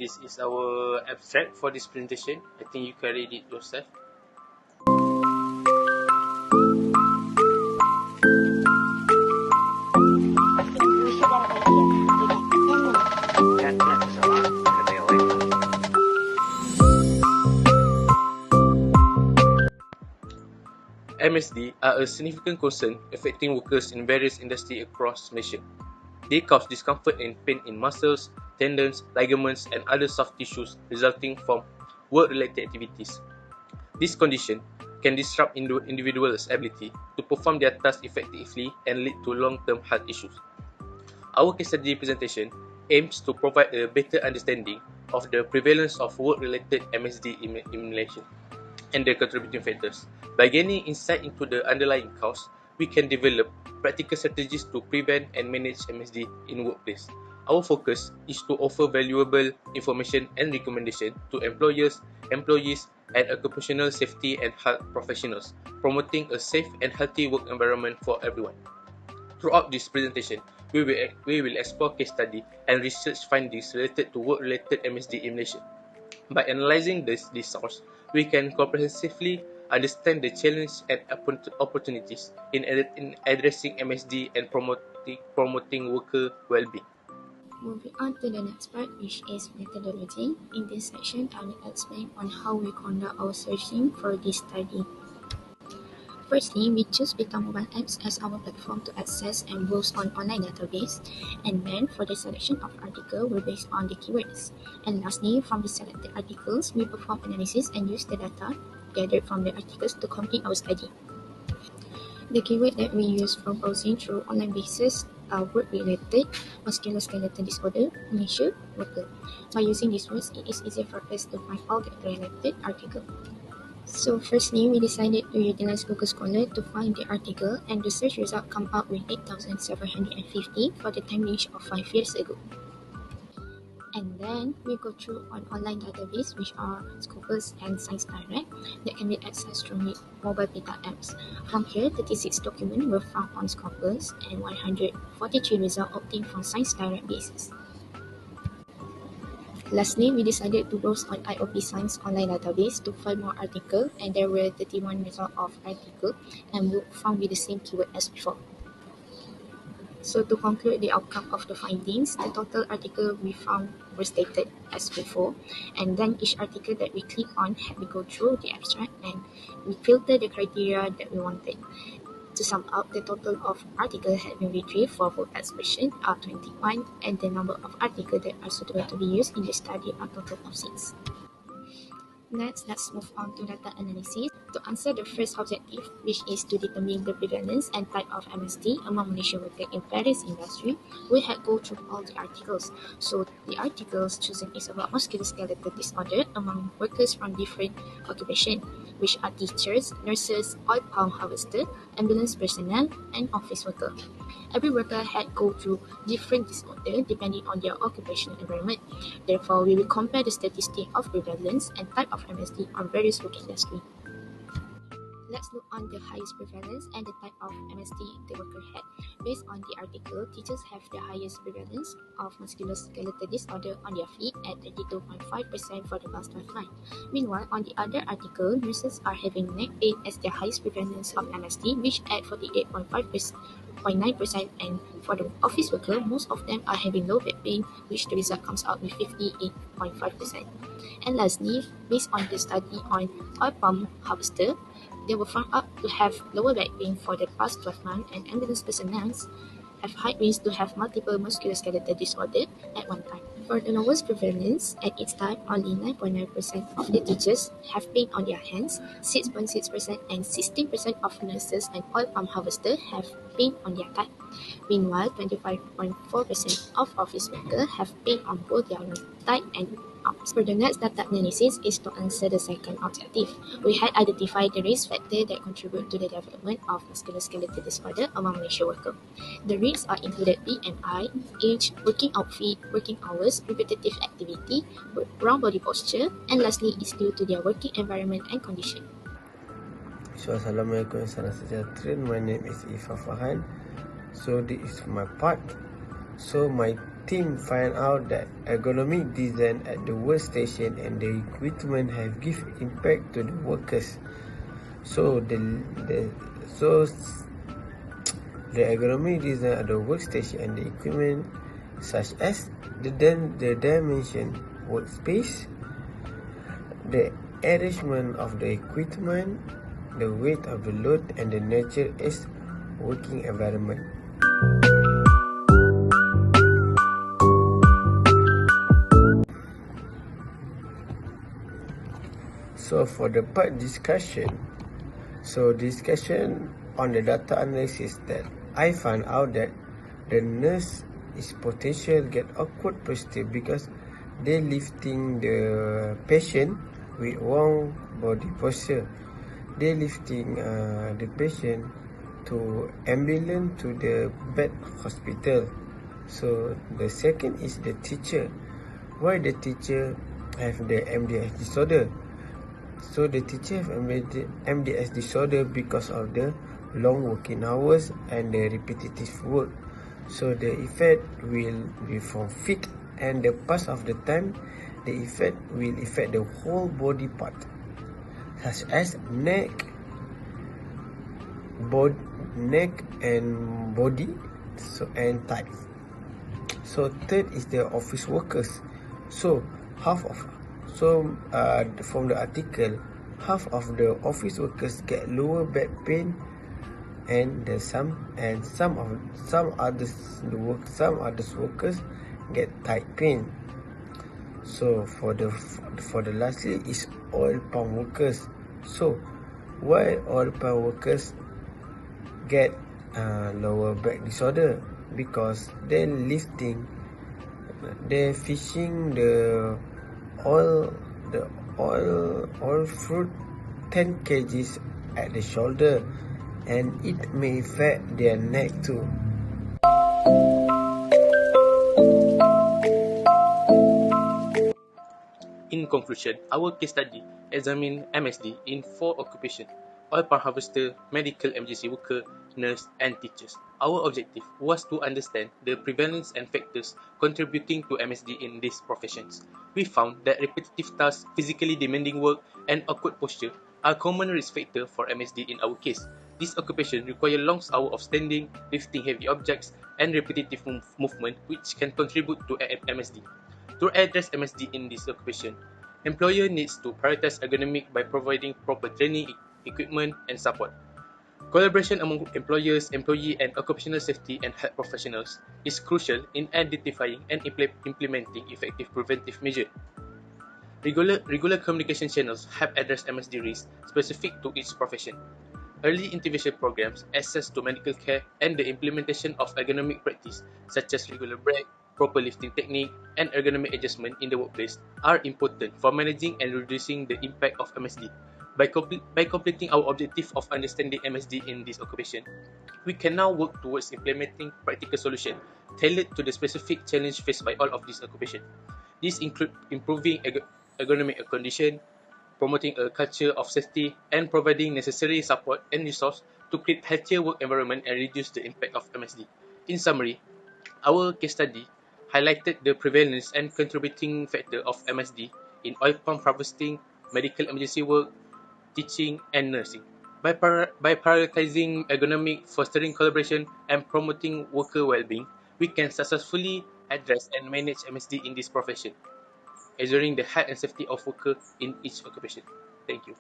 this is our abstract for this presentation. I think you can read it yourself. MSD are a significant concern affecting workers in various industries across Malaysia. They cause discomfort and pain in muscles, tendons, ligaments, and other soft tissues resulting from work-related activities. This condition can disrupt individuals' ability to perform their tasks effectively and lead to long-term health issues. Our case study presentation aims to provide a better understanding of the prevalence of work-related MSD in Malaysia and the contributing factors. By gaining insight into the underlying cause, we can develop practical strategies to prevent and manage MSD in workplace. Our focus is to offer valuable information and recommendation to employers, employees, and occupational safety and health professionals, promoting a safe and healthy work environment for everyone. Throughout this presentation, we will explore case study and research findings related to work-related MSD in Malaysia. By analyzing this source, we can comprehensively understand the challenges and opportunities in addressing MSD and promoting worker well-being. Moving on to the next part, which is methodology. In this section, I will explain on how we conduct our searching for this study. Firstly, we choose Beta mobile apps as our platform to access and browse on online database. And then, for the selection of article, we base on the keywords. And lastly, from the selected articles, we perform analysis and use the data gathered from the articles to complete our study. The keyword that we use for browsing through online basis are work-related, musculoskeletal disorder, Malaysia, worker. By using these words, it is easier for us to find all the related articles. So firstly, we decided to utilize Google Scholar to find the article, and the search result come out with 8,750 for the time range of 5 years ago. And then we go through on online database, which are Scopus and Science Direct, that can be accessed through mobile beta apps. From here, 36 documents were found on Scopus and 143 results obtained from Science Direct basis. Lastly, we decided to browse on IOP Science online database to find more articles, and there were 31 results of articles and were found with the same keyword as before. So to conclude the outcome of the findings, the total article we found were stated as before, and then each article that we click on had to go through the abstract and we filter the criteria that we wanted. To sum up, the total of articles had been retrieved for both expression are 21, and the number of articles that are suitable to be used in the study are total of 6. Next, let's move on to data analysis. To answer the first objective, which is to determine the prevalence and type of MSD among Malaysian workers in various industries, we had go through all the articles. So the articles chosen is about musculoskeletal disorder among workers from different occupations, which are teachers, nurses, oil palm harvester, ambulance personnel, and office worker. Every worker had go through different disorder depending on their occupational environment. Therefore, we will compare the statistic of prevalence and type of MSD on various work industries. Let's look on the highest prevalence and the type of MSD the worker had. Based on the article, teachers have the highest prevalence of musculoskeletal disorder on their feet at 32.5% for the past 12 months. Meanwhile, on the other article, nurses are having neck pain as their highest prevalence of MSD, which at 48.9%, and for the office worker, most of them are having low back pain, which the result comes out with 58.5%. And lastly, based on the study on oil palm harvester, they were found out to have lower back pain for the past 12 months, and ambulance personnel have high risk to have multiple musculoskeletal disorder at one time. For the lowest prevalence, at its time, only 9.9% of the teachers have pain on their hands, 6.6% and 16% of nurses and oil palm harvesters have pain on their thigh. Meanwhile, 25.4% of office workers have pain on both their thigh and arms. For the next data analysis is to answer the second objective. We had identified the risk factors that contribute to the development of musculoskeletal disorder among Malaysian workers. The risks are included BMI, age, working outfit, working hours, repetitive activity, wrong body posture, and lastly is due to their working environment and condition. So, Assalamualaikum, salam sejahtera. My name is Ifa Fahan. So, this is my part. So, my team find out that ergonomic design at the workstation and the equipment have give impact to the workers. So the ergonomic design of the workstation and the equipment, such as the dimension workspace, the arrangement of the equipment, the weight of the load, and the nature is working environment. So for the part discussion on the data analysis, that I found out that the nurse is potential get awkward posture because they lifting the patient with wrong body posture. They lifting the patient to ambulance to the bed hospital. So the second is the teacher. Why the teacher have the MDS disorder? So the teacher have MDS disorder because of the long working hours and the repetitive work. So the effect will be from feet, and the pass of the time, the effect will affect the whole body part, such as neck and body, and thighs. So third is the office workers. So from the article, half of the office workers get lower back pain, and some others workers get thigh pain. So for the lastly is oil palm workers. So why oil palm workers get lower back disorder? Because they're fishing the oil fruit 10 kgs at the shoulder, and it may affect their neck too. In conclusion, our case study examined MSD in 4 occupations: oil palm harvester, medical emergency worker, nurse, and teachers. Our objective was to understand the prevalence and factors contributing to MSD in these professions. We found that repetitive tasks, physically demanding work, and awkward posture are common risk factors for MSD in our case. These occupations require long hours of standing, lifting heavy objects, and repetitive movement, which can contribute to MSD. To address MSD in this occupation, employer needs to prioritize ergonomic by providing proper training, equipment, and support. Collaboration among employers, employee, and occupational safety and health professionals is crucial in identifying and implementing effective preventive measures. Regular communication channels help address MSD risks specific to each profession. Early intervention programs, access to medical care, and the implementation of ergonomic practice such as regular break, proper lifting technique, and ergonomic adjustment in the workplace are important for managing and reducing the impact of MSD. By completing our objective of understanding MSD in this occupation, we can now work towards implementing practical solutions tailored to the specific challenge faced by all of these occupations. These include improving ergonomic condition, promoting a culture of safety, and providing necessary support and resources to create healthier work environment and reduce the impact of MSD. In summary, our case study highlighted the prevalence and contributing factor of MSD in oil palm harvesting, medical emergency work, teaching, and nursing. By prioritizing ergonomic, fostering collaboration, and promoting worker well-being, we can successfully address and manage MSD in this profession, ensuring the health and safety of workers in each occupation. Thank you.